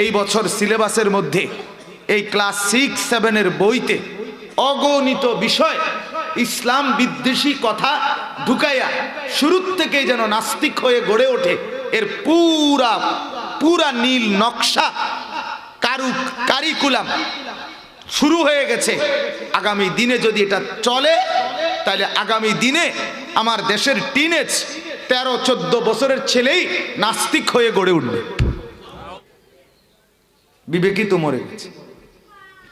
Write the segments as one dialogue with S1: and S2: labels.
S1: এই বছর সিলেবাসের মধ্যে এই ক্লাস 6-7 এর বইতে অগণিত বিষয় ইসলাম বিদ্বেষী কথা ঢুকাইয়া শুরুর থেকেই যেন নাস্তিক হয়ে গড়ে ওঠে, এর পুরা নীল নকশা কারিকুলাম শুরু হয়ে গেছে। আগামী দিনে যদি এটা চলে তাহলে আগামী দিনে আমার দেশের টিনেজ 13-14 বছরের ছেলেই নাস্তিক হয়ে গড়ে উঠবে। বিবেকই তো মরে গেছে।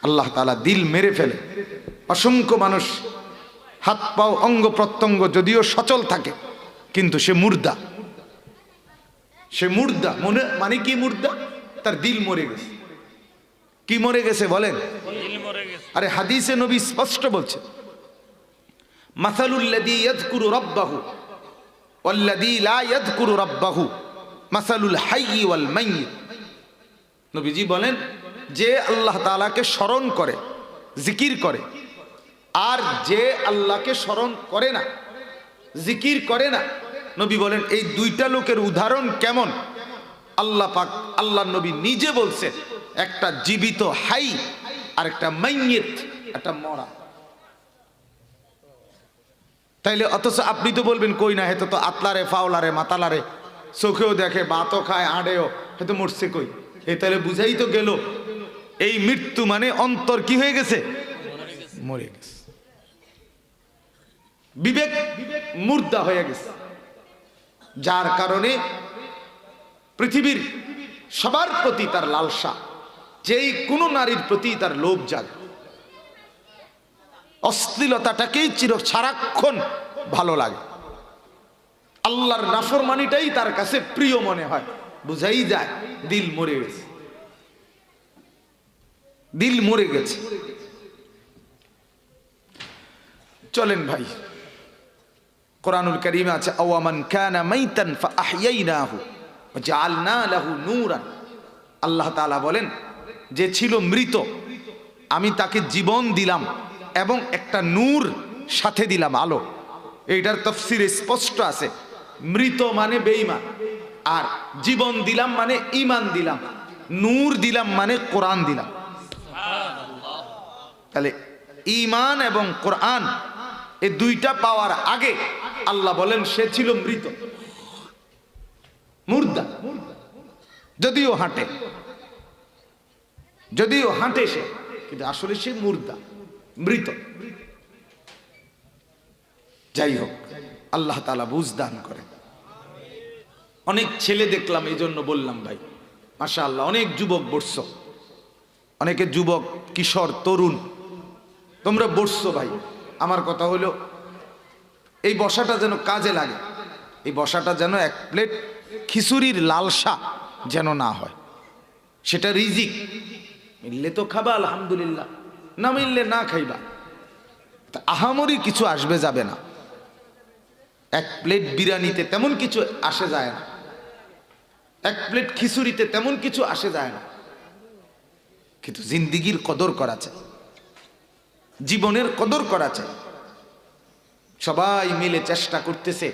S1: আল্লাহ তাআলা দিল মেরে ফেলে। অসংখ্য মানুষ হাত পাও অঙ্গ প্রত্যঙ্গ যদিও সচল থাকে, কিন্তু সে মুর্দা। সে মুর্দা মানে কি মুর্দা? তার দিল মরে গেছে। কি মরে গেছে বলেন? আরে হাদিসে নবী স্পষ্ট বলছে, মাসালুল্লাযী ইয়াযকুরু রাব্বাহু ওয়াল্লাযী লা ইয়াযকুরু রাব্বাহু মাসালুল হাইয়্যি ওয়াল মাইয়্যিত। নবীজি বলেন, যে আল্লাহ তাআলাকে স্মরণ করে, জিকির করে, আর যে আল্লাহকে স্মরণ করে না, জিকির করে না, নবী বলেন এই দুইটা লোকের উদাহরণ কেমন? আল্লাহ পাক, আল্লাহ নবী নিজে বলছে, একটা জীবিত হাই আর একটা মাইয়িত, একটা মরা। তাইলে অথচ আপনি তো বলবেন কই না, হেতো তো আতলারে ফাওলারে মাতালারে চোখেও দেখে, বাতও খায়, আড়েও, হেতো মরছে কই। এ তাহলে বুঝাই তো গেল এই মৃত্যু মানে অন্তর কি হয়ে গেছে? মরে গেছে। বিবেক মুর্দা হয়ে গেছে, যার কারণে পৃথিবীর সবার প্রতি তার লালসা, যেই কোনো নারীর প্রতি তার লোভ জাগে, অশ্লীলতাটাকেই সারাক্ষণ ভালো লাগে, আল্লাহর নাফরমানিটাই তার কাছে প্রিয় মনে হয়। বুঝাই যায় দিল মরে গেছে, দিল মরে গেছে। চলেন ভাই, কোরআনুল কারীমে আছে, আওয়ামান কানা মাইতান ফাআহইয়াইনাহু ওয়া জাআলনা লাহু নূরান। আল্লাহ তাআলা বলেন, যে ছিল মৃত আমি তাকে জীবন দিলাম এবং একটা নূর সাথে দিলাম, আলো। এইটার তাফসীরে স্পষ্ট আছে, মৃত মানে বেঈমান, আর জীবন দিলাম মানে ঈমান দিলাম, নূর দিলাম মানে কোরআন দিলাম। তাহলে ঈমান এবং কোরআন এই দুইটা পাওয়ার আগে আল্লাহ বলেন সে ছিল মৃত, মুর্দা। যদিও হাঁটে সে, কিন্তু আসলে সে মুর্দা, মৃত। যাই হোক, আল্লাহ তাআলা বুঝ দান করেন। অনেক ছেলে দেখলাম, এই জন্য বললাম ভাই, মাশাআল্লাহ, অনেক যুবক বসছো, অনেকে যুবক, কিশোর, তরুণ, তোমরা বসছো ভাই। আমার কথা হলো, এই বসাটা যেন কাজে লাগে, এই বসাটা যেন এক প্লেট খিচুড়ির লালসা যেন না হয়। সেটা রিজিক, মিললে তো খাবা আলহামদুলিল্লাহ, না মিললে না খাইবা। আহামরি কিছু আসবে যাবে না। এক প্লেট বিরিয়ানিতে তেমন কিছু আসে যায় না, এক প্লেট খিচুড়িতে তেমন কিছু আসে যায় না, কিন্তু জিন্দিগির কদর করা চাই, জীবনের কদর করা চাই। সবাই মিলে চেষ্টা করতেছে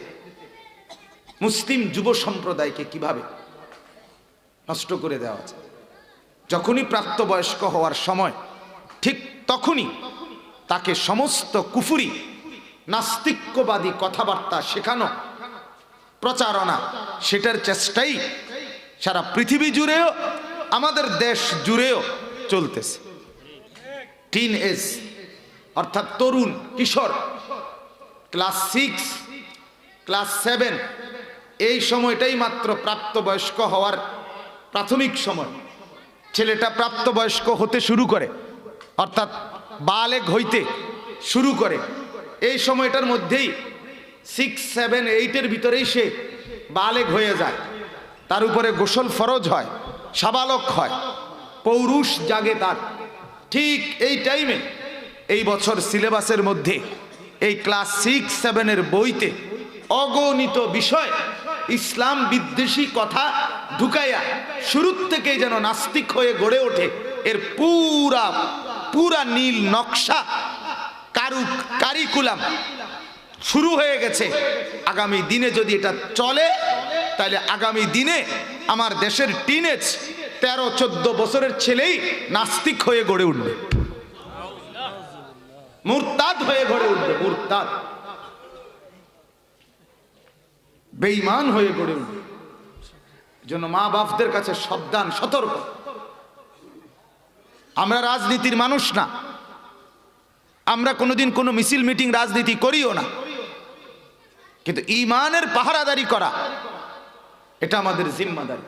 S1: মুসলিম যুব সম্প্রদায়কে কিভাবে নষ্ট করে দেওয়া যায়। যখনই প্রাপ্তবয়স্ক হওয়ার সময়, ঠিক তখনই তাকে সমস্ত কুফরি নাস্তিক্যবাদী কথাবার্তা শেখানো, প্রচারণা, সেটার চেষ্টাই সারা পৃথিবী জুড়েও, আমাদের দেশ জুড়েও চলতেছে। টিন এজ অর্থাৎ তরুণ, কিশোর, ক্লাস 6, ক্লাস 7, এই সময়টাই মাত্র প্রাপ্তবয়স্ক হওয়ার প্রাথমিক সময়। ছেলেটা প্রাপ্তবয়স্ক হতে শুরু করে, অর্থাৎ বালেগ হইতে শুরু করে। এই সময়টার মধ্যেই 6, 7, 8 ভিতরেই সে বালেগ হয়ে যায়। তার উপরে গোসল ফরজ হয়, সাবালক হয়, পৌরুষ জাগে তার। ঠিক এই টাইমে এই বছর সিলেবাসের মধ্যে এই ক্লাস 6-7 এর বইতে অগণিত বিষয় ইসলাম বিদ্বেষী কথা ঢুকাইয়া শুরুর থেকেই যেন নাস্তিক হয়ে গড়ে ওঠে, এর পুরা নীল নকশা কারিকুলাম শুরু হয়ে গেছে। আগামী দিনে যদি এটা চলে তাহলে আগামী দিনে আমার দেশের টিনেজ 13-14 বছরের ছেলেই নাস্তিক হয়ে গড়ে উঠবে, মুরতাদ হয়ে গড়ে উঠবে, মুরতাদ বেঈমান হয়ে গড়ে উঠবে। জন্য মা বাপদের কাছে সাবধান, সতর্ক। আমরা রাজনীতির মানুষ না, আমরা কোনোদিন কোনো মিছিল মিটিং রাজনীতি করিও না, কিন্তু ঈমানের পাহারাদারি করা এটা আমাদের জিম্মাদারি।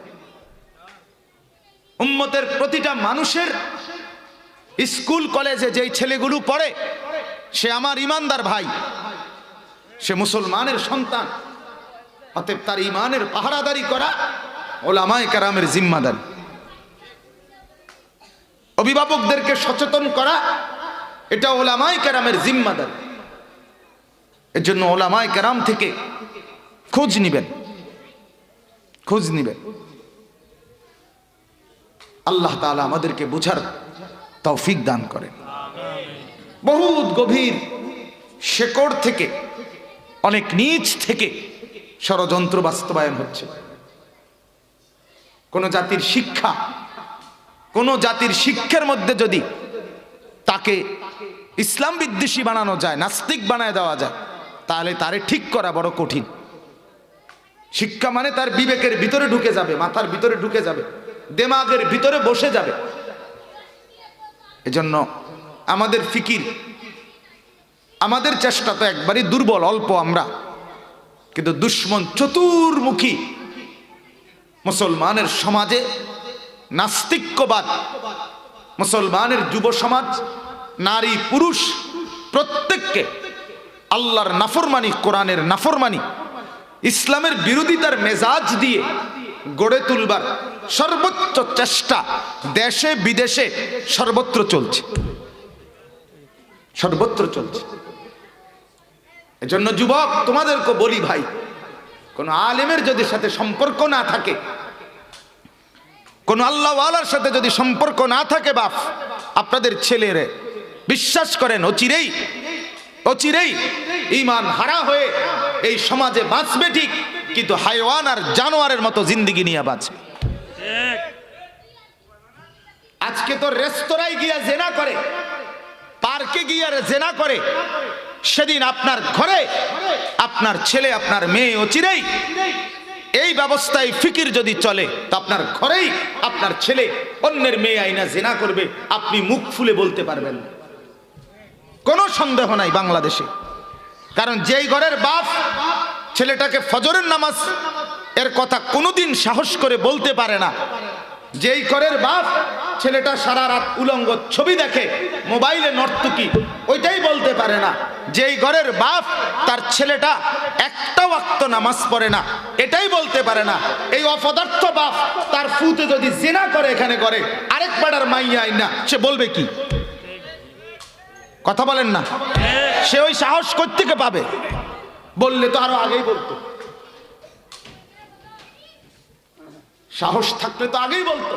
S1: উম্মতের প্রতিটা মানুষের স্কুল কলেজে যেই ছেলেগুলো পড়ে সে আমার ঈমানদার ভাই, সে মুসলমানের সন্তান, অতএব তার ঈমানের পাহারাদারি করা উলামায়ে কেরামের জিম্মাদারি। অভিভাবকদেরকে সচেতন করা এটা উলামায়ে কেরামের জিম্মাদারি। এর জন্য উলামায়ে কেরাম থেকে খোঁজ নিবেন, খোঁজ নিবেন। আল্লাহ তাআলা আমাদেরকে বুঝার তৌফিক দান করেন। বহুত গভীর শেকড় থেকে, অনেক নিচ থেকে ষড়যন্ত্র বাস্তবায়ন হচ্ছে। কোন জাতির শিক্ষা, কোন জাতির শিক্ষার মধ্যে যদি তাকে ইসলাম বিদ্বেষী বানানো যায়, নাস্তিক বানায় দেওয়া যায়, তাহলে তারে ঠিক করা বড় কঠিন। শিক্ষা মানে তার বিবেকের ভিতরে ঢুকে যাবে, মাথার ভিতরে ঢুকে যাবে, দিমাগের ভিতরে বসে যাবে। এজন্য আমাদের ফিকির, আমাদের চেষ্টা তো একবারই দুর্বল, অল্প আমরা, কিন্তু দুশ্মন চতুর্মুখী। মুসলমানের সমাজে নাস্তিক্যবাদ, মুসলমানের যুব সমাজ, নারী পুরুষ প্রত্যেককে আল্লাহর নাফরমানি, কোরআনের নাফরমানি, ইসলামের বিরোধিতার মেজাজ দিয়ে গড়ে তুলবার সর্বোচ্চ চেষ্টা দেশে বিদেশে সর্বত্র চলছে, সর্বত্র চলছে। এজন্য যুবক তোমাদেরকে বলি ভাই, কোন আলেমের যদি সাথে সম্পর্ক না থাকে, কোন আল্লাহওয়ালার সাথে যদি সম্পর্ক না থাকে, বাপ আপনাদের ছেলেরে বিশ্বাস করেন অচিরেই অচিরেই ঈমান হারা হয়ে এই সমাজে বাঁচবে ঠিক, কিন্তু হায়ওয়ান আর জানোয়ারের মতো জিন্দেগি নিয়ে বাঁচবে। আজকে তো রেস্তোরাঁয় গিয়া জেনা করে, পার্কে গিয়া জেনা করে, সেদিন আপনার ঘরে আপনার ছেলে আপনার মেয়ে অচিরেই এই ব্যবস্থায় ফিকির যদি চলে, তো আপনার ঘরেই আপনার ছেলে অন্যের মেয়ে আইনা জেনা করবে, আপনি মুখ ফুলে বলতে পারবেন, কোনো সন্দেহ নাই বাংলাদেশে। কারণ যেই ঘরের বাপ ছেলেটাকে ফজরের নামাজ এর কথা কোনোদিন সাহস করে বলতে পারে না, যেই ঘরের বাপ ছেলেটা সারা রাত উলঙ্গ ছবি দেখে, মোবাইলে নর্তকী, ওইটাই বলতে পারে না, যেই ঘরের বাপ তার ছেলেটা একটা ওয়াক্ত নামাজ পড়ে না, এটাই বলতে পারে না, এই অপদার্থ বাপ তার ফুতে যদি জিনা করে এখানে করে, আরেক পাড়ার মাইয়া আইনা সে বলবে কি? কথা বলেন না? সে ওই সাহস কোত্থেকে পাবে? বললে তো আরো আগেই বলতো, সাহস থাকলে তো আগেই বলতো।